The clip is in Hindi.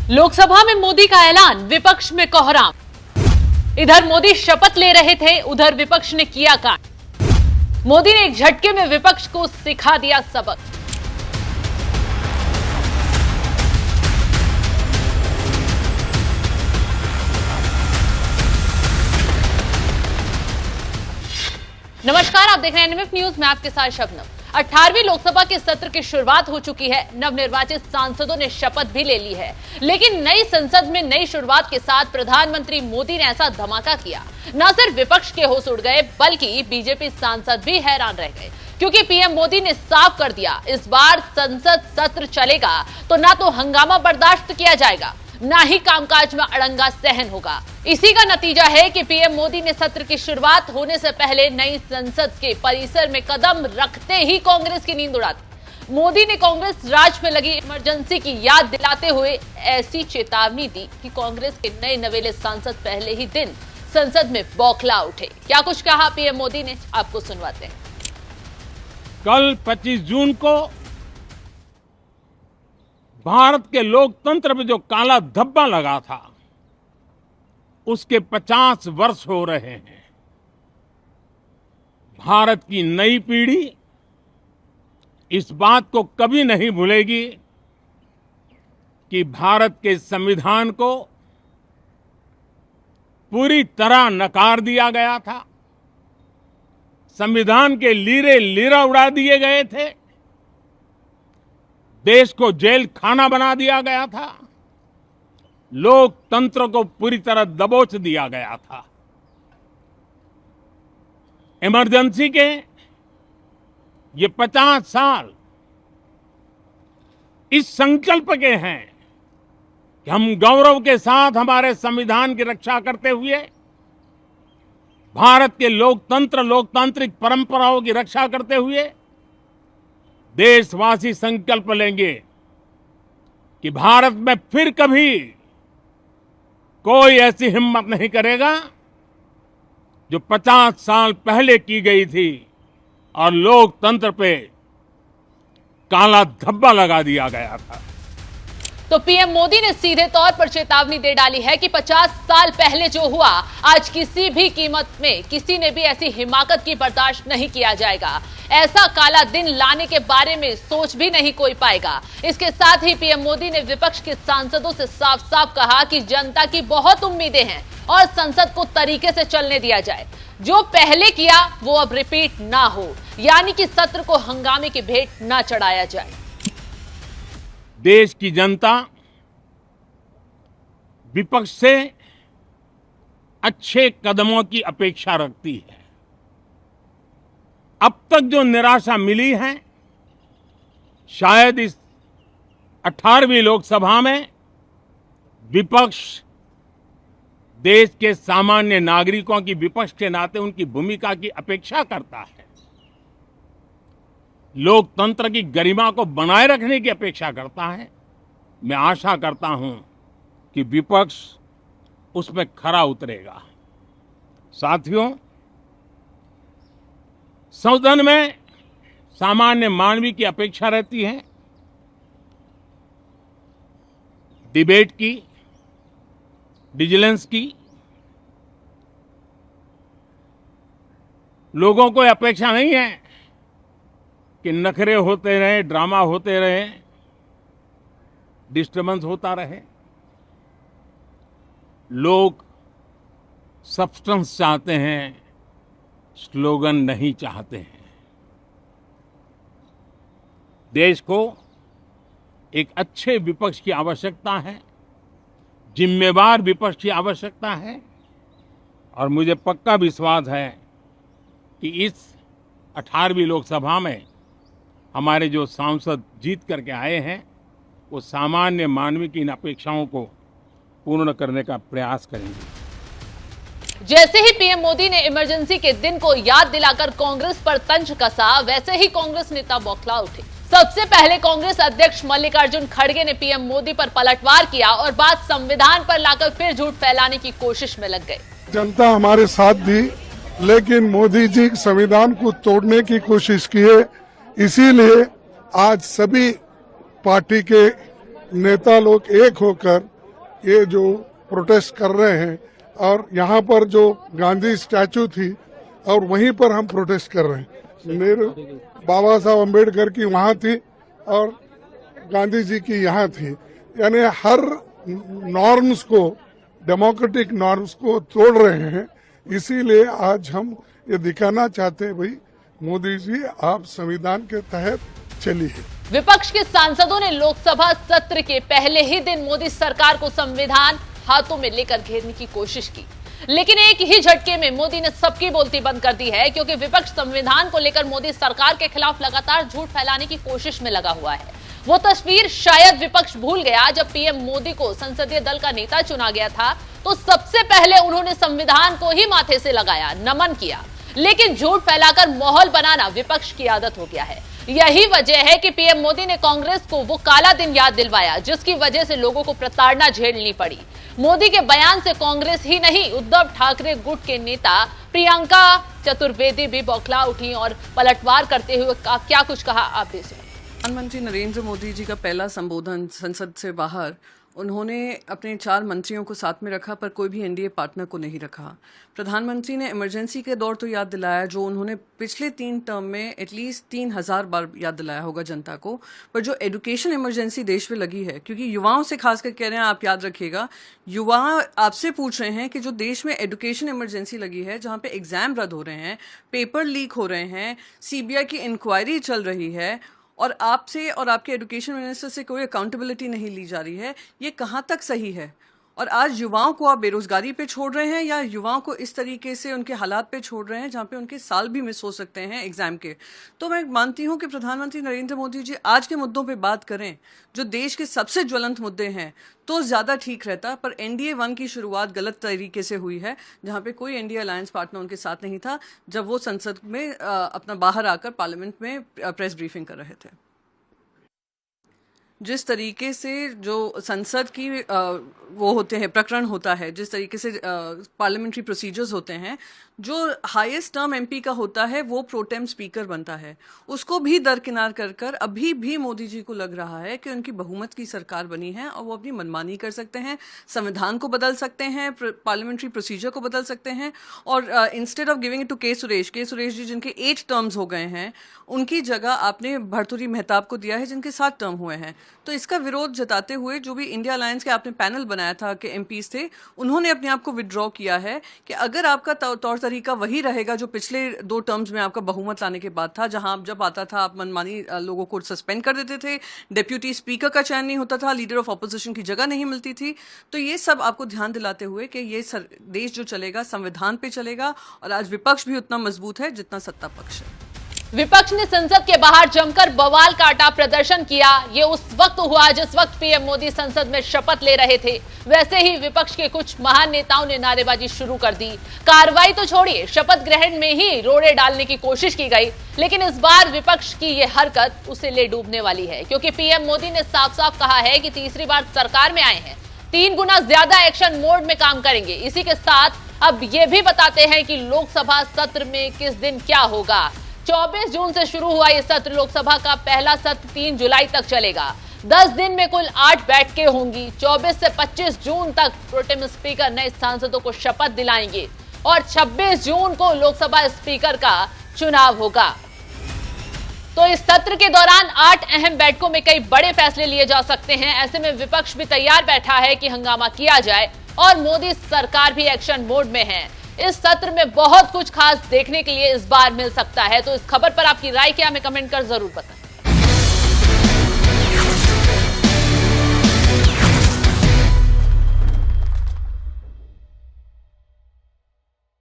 लोकसभा में मोदी का ऐलान, विपक्ष में कोहराम। इधर मोदी शपथ ले रहे थे, उधर विपक्ष ने किया कांड। मोदी ने एक झटके में विपक्ष को सिखा दिया सबक। नमस्कार, आप देख रहे हैं एनएमएफ न्यूज में आपके साथ शबनम। 18वीं लोकसभा के सत्र की शुरुआत हो चुकी है। नवनिर्वाचित सांसदों ने शपथ भी ले ली है, लेकिन नई संसद में नई शुरुआत के साथ प्रधानमंत्री मोदी ने ऐसा धमाका किया, न सिर्फ विपक्ष के होश उड़ गए बल्कि बीजेपी सांसद भी हैरान रह गए, क्योंकि पीएम मोदी ने साफ कर दिया इस बार संसद सत्र चलेगा तो ना तो हंगामा बर्दाश्त किया जाएगा, ना ही कामकाज में अड़ंगा सहन होगा। इसी का नतीजा है कि पीएम मोदी ने सत्र की शुरुआत होने से पहले नई संसद के परिसर में कदम रखते ही कांग्रेस की नींद उड़ा दी। मोदी ने कांग्रेस राज में लगी इमरजेंसी की याद दिलाते हुए ऐसी चेतावनी दी कि कांग्रेस के नए नवेले सांसद पहले ही दिन संसद में बौखला उठे। क्या कुछ कहा पीएम मोदी ने, आपको सुनवाते हैं। कल 25 जून को भारत के लोकतंत्र में जो काला धब्बा लगा था, उसके 50 वर्ष हो रहे हैं। भारत की नई पीढ़ी इस बात को कभी नहीं भूलेगी कि भारत के संविधान को पूरी तरह नकार दिया गया था, संविधान के लीरे लीरा उड़ा दिए गए थे, देश को जेल खाना बना दिया गया था, लोकतंत्र को पूरी तरह दबोच दिया गया था। इमरजेंसी के ये 50 साल इस संकल्प के हैं कि हम गौरव के साथ हमारे संविधान की रक्षा करते हुए भारत के लोकतांत्रिक परंपराओं की रक्षा करते हुए देशवासी संकल्प लेंगे कि भारत में फिर कभी कोई ऐसी हिम्मत नहीं करेगा जो 50 साल पहले की गई थी और लोकतंत्र पे काला धब्बा लगा दिया गया था। तो पीएम मोदी ने सीधे तौर पर चेतावनी दे डाली है कि 50 साल पहले जो हुआ, आज किसी भी कीमत में किसी ने भी ऐसी हिमाकत की बर्दाश्त नहीं किया जाएगा। ऐसा काला दिन लाने के बारे में सोच भी नहीं कोई पाएगा। इसके साथ ही पीएम मोदी ने विपक्ष के सांसदों से साफ साफ कहा कि जनता की बहुत उम्मीदें हैं और संसद को तरीके से चलने दिया जाए। जो पहले किया वो अब रिपीट ना हो, यानी कि सत्र को हंगामे की भेंट ना चढ़ाया जाए। देश की जनता विपक्ष से अच्छे कदमों की अपेक्षा रखती है। अब तक जो निराशा मिली है, शायद इस 18वीं लोकसभा में विपक्ष देश के सामान्य नागरिकों की विपक्ष के नाते उनकी भूमिका की अपेक्षा करता है, लोकतंत्र की गरिमा को बनाए रखने की अपेक्षा करता है। मैं आशा करता हूं कि विपक्ष उसमें खरा उतरेगा। साथियों, सदन में सामान्य मानवीय की अपेक्षा रहती है डिबेट की, विजिलेंस की। लोगों को अपेक्षा नहीं है कि नखरे होते रहे, ड्रामा होते रहे, डिस्टर्बेंस होता रहे। लोग सब्सटेंस चाहते हैं, स्लोगन नहीं चाहते हैं। देश को एक अच्छे विपक्ष की आवश्यकता है, जिम्मेवार विपक्ष की आवश्यकता है, और मुझे पक्का विश्वास है कि इस 18वीं लोकसभा में हमारे जो सांसद जीत करके आए हैं, वो सामान्य मानवीय की इन अपेक्षाओं को पूर्ण करने का प्रयास करेंगे। जैसे ही पीएम मोदी ने इमरजेंसी के दिन को याद दिलाकर कांग्रेस पर तंज कसा, वैसे ही कांग्रेस नेता बौखला उठे। सबसे पहले कांग्रेस अध्यक्ष मल्लिकार्जुन खड़गे ने पीएम मोदी पर पलटवार किया और बात संविधान पर लाकर फिर झूठ फैलाने की कोशिश में लग गए। जनता हमारे साथ थी, लेकिन मोदी जी संविधान को तोड़ने की कोशिश किए, इसीलिए आज सभी पार्टी के नेता लोग एक होकर ये जो प्रोटेस्ट कर रहे हैं, और यहाँ पर जो गांधी स्टैचू थी और वहीं पर हम प्रोटेस्ट कर रहे हैं। मेरे बाबा साहब अम्बेडकर की वहाँ थी और गांधी जी की यहाँ थी, यानी हर नॉर्म्स को, डेमोक्रेटिक नॉर्म्स को तोड़ रहे हैं। इसीलिए आज हम ये दिखाना चाहते हैं, भाई मोदी जी आप संविधान के तहत चलिए। विपक्ष के सांसदों ने लोकसभा सत्र के पहले ही दिन मोदी सरकार को संविधान हाथों में लेकर घेरने की कोशिश की, लेकिन एक ही झटके में मोदी ने सबकी बोलती बंद कर दी है, क्योंकि विपक्ष संविधान को लेकर मोदी सरकार के खिलाफ लगातार झूठ फैलाने की कोशिश में लगा हुआ है। वो तस्वीर शायद विपक्ष भूल गया जब पीएम मोदी को संसदीय दल का नेता चुना गया था, तो सबसे पहले उन्होंने संविधान को ही माथे से लगाया, नमन किया। लेकिन झूठ फैलाकर माहौल बनाना विपक्ष की आदत हो गया है। यही वजह है कि पीएम मोदी ने कांग्रेस को वो काला दिन याद दिलवाया जिसकी वजह से लोगों को प्रताड़ना झेलनी पड़ी। मोदी के बयान से कांग्रेस ही नहीं, उद्धव ठाकरे गुट के नेता प्रियंका चतुर्वेदी भी बौखला उठी और पलटवार करते हुए क्या कुछ कहा, आप भी सुनिए। प्रधानमंत्री नरेंद्र मोदी जी का पहला संबोधन संसद से बाहर, उन्होंने अपने 4 मंत्रियों को साथ में रखा पर कोई भी एनडीए पार्टनर को नहीं रखा। प्रधानमंत्री ने इमरजेंसी के दौर तो याद दिलाया जो उन्होंने पिछले 3 टर्म में एटलीस्ट 3000 बार याद दिलाया होगा जनता को, पर जो एजुकेशन इमरजेंसी देश में लगी है, क्योंकि युवाओं से खासकर कह रहे हैं, आप याद रखिएगा, युवा आपसे पूछ रहे हैं कि जो देश में एजुकेशन इमरजेंसी लगी है, जहाँ पे एग्जाम रद्द हो रहे हैं, पेपर लीक हो रहे हैं, सीबीआई की इंक्वायरी चल रही है और आपसे और आपके एजुकेशन मिनिस्टर से कोई अकाउंटेबिलिटी नहीं ली जा रही है, ये कहाँ तक सही है? और आज युवाओं को आप बेरोजगारी पे छोड़ रहे हैं या युवाओं को इस तरीके से उनके हालात पे छोड़ रहे हैं जहाँ पे उनके साल भी मिस हो सकते हैं एग्जाम के। तो मैं मानती हूँ कि प्रधानमंत्री नरेंद्र मोदी जी आज के मुद्दों पे बात करें जो देश के सबसे ज्वलंत मुद्दे हैं तो ज़्यादा ठीक रहता, पर एनडीए 1 की शुरुआत गलत तरीके से हुई है, जहाँ पे कोई एनडीए अलायंस पार्टनर उनके साथ नहीं था जब वो संसद में अपना बाहर आकर पार्लियामेंट में प्रेस ब्रीफिंग कर रहे थे। जिस तरीके से जो संसद की वो होते हैं, प्रकरण होता है, जिस तरीके से पार्लियामेंट्री प्रोसीजर्स होते हैं, जो हाईएस्ट टर्म एमपी का होता है वो प्रोटेम स्पीकर बनता है, उसको भी दरकिनार कर कर अभी भी मोदी जी को लग रहा है कि उनकी बहुमत की सरकार बनी है और वो अपनी मनमानी कर सकते हैं, संविधान को बदल सकते हैं, पार्लियामेंट्री प्रोसीजर को बदल सकते हैं। और instead of giving it to K Suresh जी जिनके 8 टर्म्स हो गए हैं, उनकी जगह आपने भर्तृहरि मेहताब को दिया है जिनके 7 टर्म हुए हैं। तो इसका विरोध जताते हुए जो भी इंडिया अलायंस के आपने पैनल बनाया था कि एमपीज थे, उन्होंने अपने आप को विड्रॉ किया है कि अगर आपका तौर तरीका वही रहेगा जो पिछले 2 टर्म्स में आपका बहुमत लाने के बाद था, जहां आप जब आता था आप मनमानी लोगों को सस्पेंड कर देते थे, डिप्यूटी स्पीकर का चयन नहीं होता था, लीडर ऑफ ऑपोजिशन की जगह नहीं मिलती थी, तो ये सब आपको ध्यान दिलाते हुए कि ये देश जो चलेगा संविधान पे चलेगा। और आज विपक्ष भी उतना मजबूत है जितना सत्ता पक्ष है। विपक्ष ने संसद के बाहर जमकर बवाल काटा, प्रदर्शन किया। ये उस वक्त हुआ जिस वक्त पीएम मोदी संसद में शपथ ले रहे थे। वैसे ही विपक्ष के कुछ महान नेताओं ने नारेबाजी शुरू कर दी। कार्रवाई तो छोड़िए, शपथ ग्रहण में ही रोड़े डालने की कोशिश की गई। लेकिन इस बार विपक्ष की ये हरकत उसे ले डूबने वाली है, क्योंकि पीएम मोदी ने साफ साफ कहा है कि तीसरी बार सरकार में आए हैं, 3 गुना ज्यादा एक्शन मोड में काम करेंगे। इसी के साथ अब ये भी बताते हैं कि लोकसभा सत्र में किस दिन क्या होगा। 24 जून से शुरू हुआ यह सत्र, लोकसभा का पहला सत्र 3 जुलाई तक चलेगा। 10 दिन में कुल 8 बैठकें होंगी। 24 से 25 जून तक प्रोटेम स्पीकर नए सांसदों को शपथ दिलाएंगे और 26 जून को लोकसभा स्पीकर का चुनाव होगा। तो इस सत्र के दौरान 8 अहम बैठकों में कई बड़े फैसले लिए जा सकते हैं। ऐसे में विपक्ष भी तैयार बैठा है कि हंगामा किया जाए और मोदी सरकार भी एक्शन मोड में है। इस सत्र में बहुत कुछ खास देखने के लिए इस बार मिल सकता है। तो इस खबर पर आपकी राय क्या, हमें कमेंट कर जरूर बताएं।